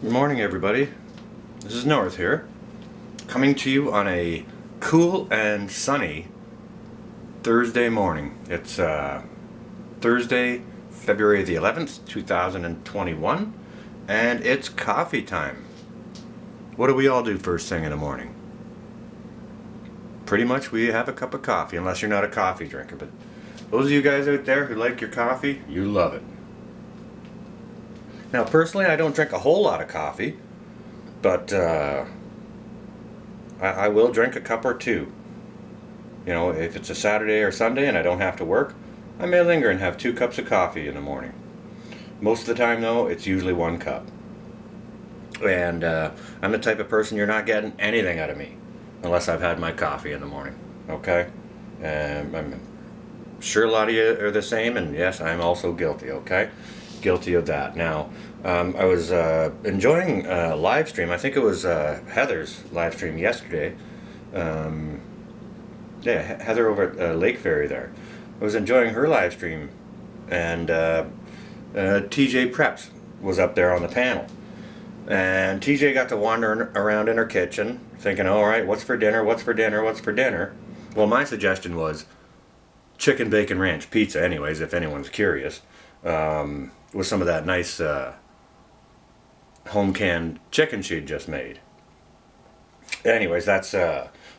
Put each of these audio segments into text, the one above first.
Good morning, everybody. This is North here, coming to you on a cool and sunny Thursday morning. It's Thursday, February the 11th, 2021, and it's coffee time. What do we all do first thing in the morning? Pretty much we have a cup of coffee, unless you're not a coffee drinker. But those of you guys out there who like your coffee, you love it. Now, personally, I don't drink a whole lot of coffee, but I will drink a cup or two. You know, if it's a Saturday or Sunday and I don't have to work, I may linger and have 2 cups of coffee in the morning. Most of the time, though, it's usually 1 cup. And I'm the type of person you're not getting anything out of me unless I've had my coffee in the morning. Okay? I'm sure a lot of you are the same, and yes, I'm also guilty. Okay? Guilty of that. Now, I was enjoying a live stream. I think it was Heather's live stream yesterday. Heather over at Lake Ferry there. I was enjoying her live stream, and TJ Preps was up there on the panel. And TJ got to wandering around in her kitchen, thinking, all right, what's for dinner, what's for dinner, what's for dinner? Well, my suggestion was chicken bacon ranch pizza, anyways, if anyone's curious. With some of that nice home canned chicken she'd just made. Anyways, that's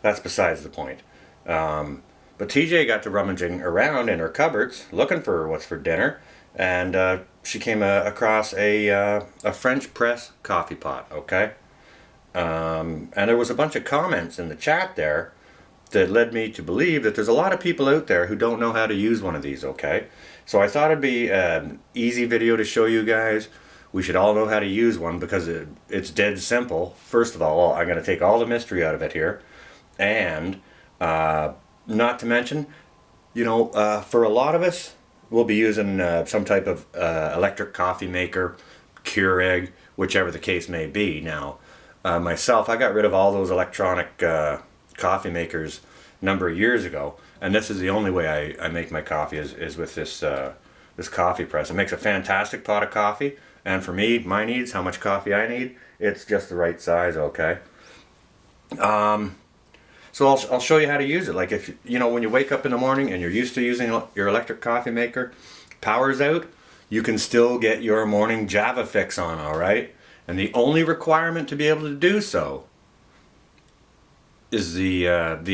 besides the point. But TJ got to rummaging around in her cupboards looking for what's for dinner, and she came across a French press coffee pot. Okay, and there was a bunch of comments in the chat there that led me to believe that there's a lot of people out there who don't know how to use one of these. Okay, so I thought it'd be an easy video to show you guys. We should all know how to use one because it's dead simple. First of all, I'm going to take all the mystery out of it here, and not to mention, you know, for a lot of us, we'll be using some type of electric coffee maker, Keurig, whichever the case may be. Now, myself, I got rid of all those electronic coffee makers a number of years ago, and this is the only way I make my coffee is with this this coffee press. It makes a fantastic pot of coffee, and for me, my needs, how much coffee I need, it's just the right size. Okay. So I'll show you how to use it. Like, if you know, when you wake up in the morning and you're used to using your electric coffee maker, power's out, you can still get your morning Java fix on, all right? And the only requirement to be able to do so is the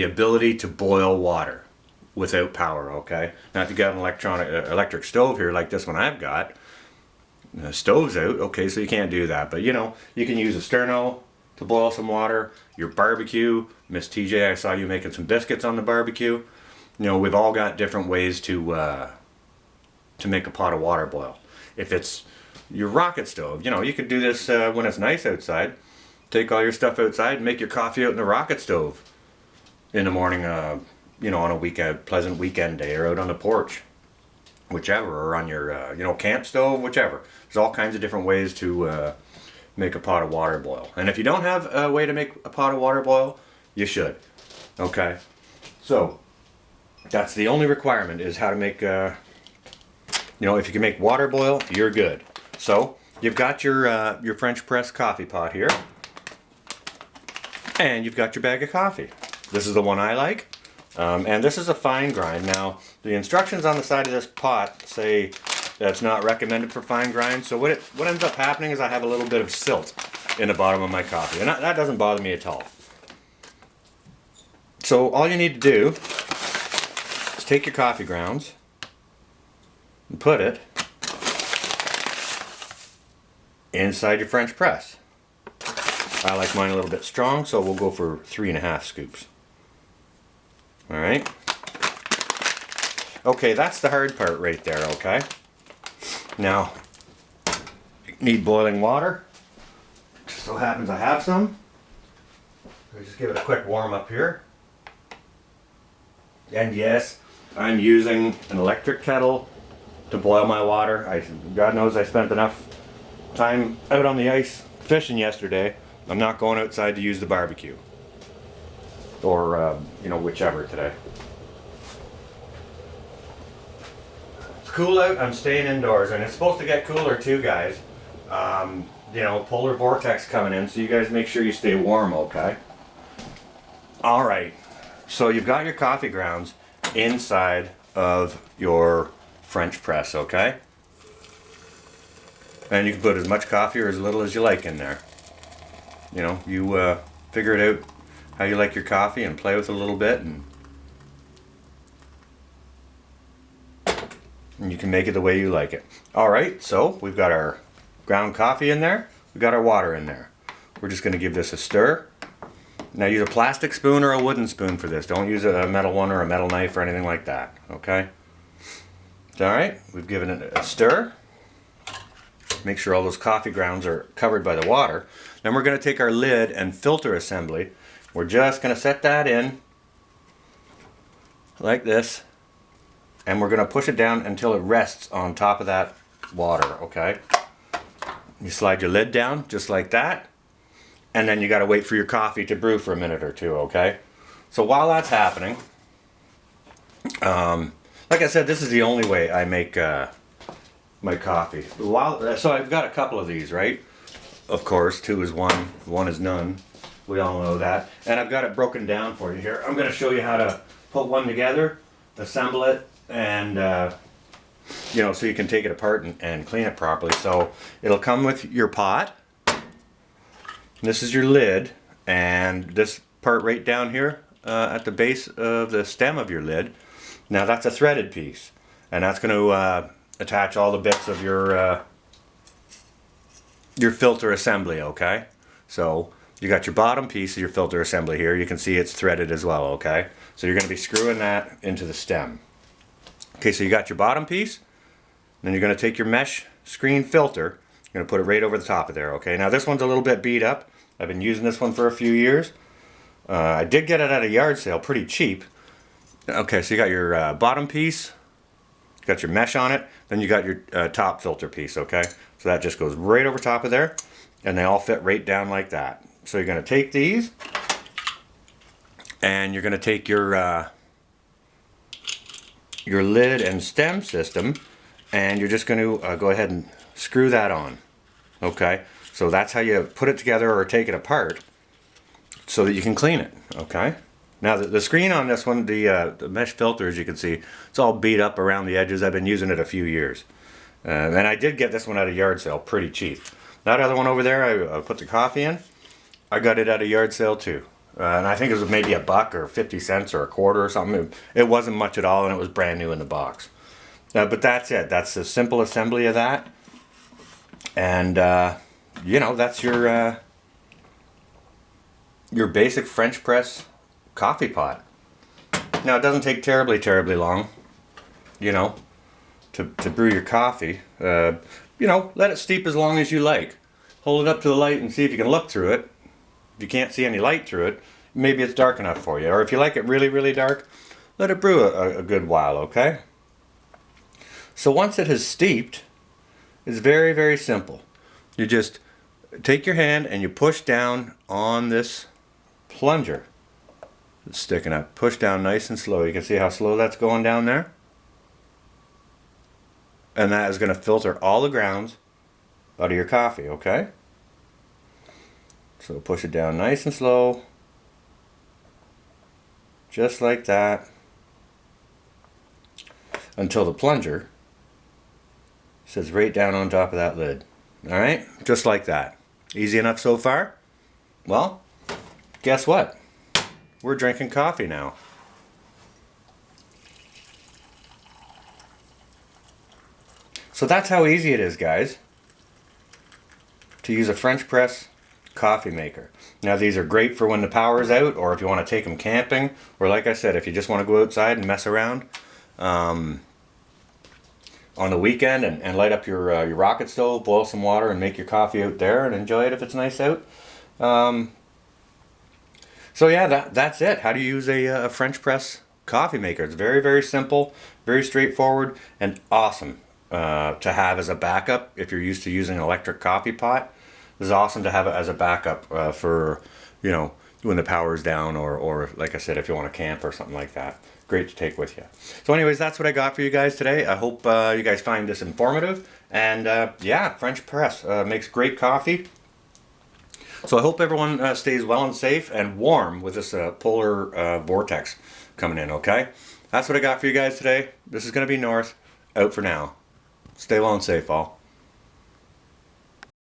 ability to boil water without power. Okay. Now, if you got an electric stove here like this one I've got, the stove's out. Okay, so you can't do that. But you know, you can use a sterno to boil some water. Your barbecue, Miss TJ, I saw you making some biscuits on the barbecue. You know, we've all got different ways to make a pot of water boil. If it's your rocket stove, you know, you could do this when it's nice outside. Take all your stuff outside and make your coffee out in the rocket stove in the morning, you know, on a pleasant weekend day, or out on the porch, whichever, or on your, you know, camp stove, whichever. There's all kinds of different ways to make a pot of water boil. And if you don't have a way to make a pot of water boil, you should. Okay? So, that's the only requirement, is how to make, you know, if you can make water boil, you're good. So, you've got your French press coffee pot here. And you've got your bag of coffee. This is the one I like. And this is a fine grind. Now, the instructions on the side of this pot say that it's not recommended for fine grind. So what ends up happening is I have a little bit of silt in the bottom of my coffee. And that doesn't bother me at all. So all you need to do is take your coffee grounds and put it inside your French press. I like mine a little bit strong, so we'll go for 3.5 scoops. Alright. Okay, that's the hard part right there, okay? Now, you need boiling water. Just so happens I have some. I'll just give it a quick warm up here. And yes, I'm using an electric kettle to boil my water. God knows I spent enough time out on the ice fishing yesterday. I'm not going outside to use the barbecue. Or, you know, whichever today. It's cool out, I'm staying indoors, and it's supposed to get cooler too, guys. You know, polar vortex coming in, so you guys make sure you stay warm, okay? All right, so you've got your coffee grounds inside of your French press, okay? And you can put as much coffee or as little as you like in there. You know, you figure it out how you like your coffee and play with it a little bit, and you can make it the way you like it. All right, so we've got our ground coffee in there. We've got our water in there. We're just going to give this a stir. Now use a plastic spoon or a wooden spoon for this. Don't use a metal one or a metal knife or anything like that, okay? All right, we've given it a stir. Make sure all those coffee grounds are covered by the water. Then we're going to take our lid and filter assembly. We're just going to set that in like this, and we're going to push it down until it rests on top of that water, okay? You slide your lid down just like that, and then you got to wait for your coffee to brew for a minute or two, okay? So while that's happening, like I said, this is the only way I make my coffee. So I've got a couple of these, right? Of course, 2 is 1, 1 is none. We all know that. And I've got it broken down for you here. I'm going to show you how to put one together, assemble it, and you know, so you can take it apart and clean it properly. So it'll come with your pot. This is your lid, and this part right down here at the base of the stem of your lid. Now that's a threaded piece, and that's going to attach all the bits of your filter assembly, okay? So you got your bottom piece of your filter assembly here. You can see it's threaded as well, okay? So you're going to be screwing that into the stem. Okay, so you got your bottom piece. Then you're going to take your mesh screen filter. You're going to put it right over the top of there, okay? Now this one's a little bit beat up. I've been using this one for a few years. I did get it at a yard sale, pretty cheap. Okay, so you got your bottom piece. You got your mesh on it. Then you got your top filter piece, okay? So that just goes right over top of there. And they all fit right down like that. So you're going to take these. And you're going to take your lid and stem system, and you're just going to go ahead and screw that on, okay? So that's how you put it together or take it apart so that you can clean it, okay? Now the screen on this one, the mesh filter, as you can see, it's all beat up around the edges. I've been using it a few years. And I did get this one at a yard sale, pretty cheap. That other one over there, I put the coffee in. I got it at a yard sale too. And I think it was maybe $1 or 50 cents or a quarter or something. It wasn't much at all, and it was brand new in the box. But that's it. That's the simple assembly of that. And, you know, that's your basic French press coffee pot. Now, it doesn't take terribly long, you know, to brew your coffee. You know, let it steep as long as you like. Hold it up to the light and see if you can look through it. If you can't see any light through it, maybe it's dark enough for you. Or if you like it really dark, let it brew a good while, okay? So once it has steeped, it's very simple. You just take your hand and you push down on this plunger that's sticking up. Push down nice and slow. You can see how slow that's going down there? And that is going to filter all the grounds out of your coffee, okay? So push it down nice and slow, just like that, until the plunger sits right down on top of that lid. Alright, just like that. Easy enough so far? Well, guess what? We're drinking coffee now. So that's how easy it is, guys, to use a French press coffee maker. Now these are great for when the power's out, or if you want to take them camping, or like I said, if you just want to go outside and mess around on the weekend and light up your rocket stove, boil some water and make your coffee out there and enjoy it if it's nice out. So yeah, that's it. How do you use a French press coffee maker? It's very simple, very straightforward, and awesome to have as a backup if you're used to using an electric coffee pot. This is awesome to have it as a backup for, you know, when the power's down, or like I said, if you want to camp or something like that. Great to take with you. So anyways, that's what I got for you guys today. I hope you guys find this informative And yeah, French press makes great coffee. So I hope everyone stays well and safe and warm with this polar vortex coming in, okay? That's what I got for you guys today. This is going to be North. Out for now. Stay well and safe, all.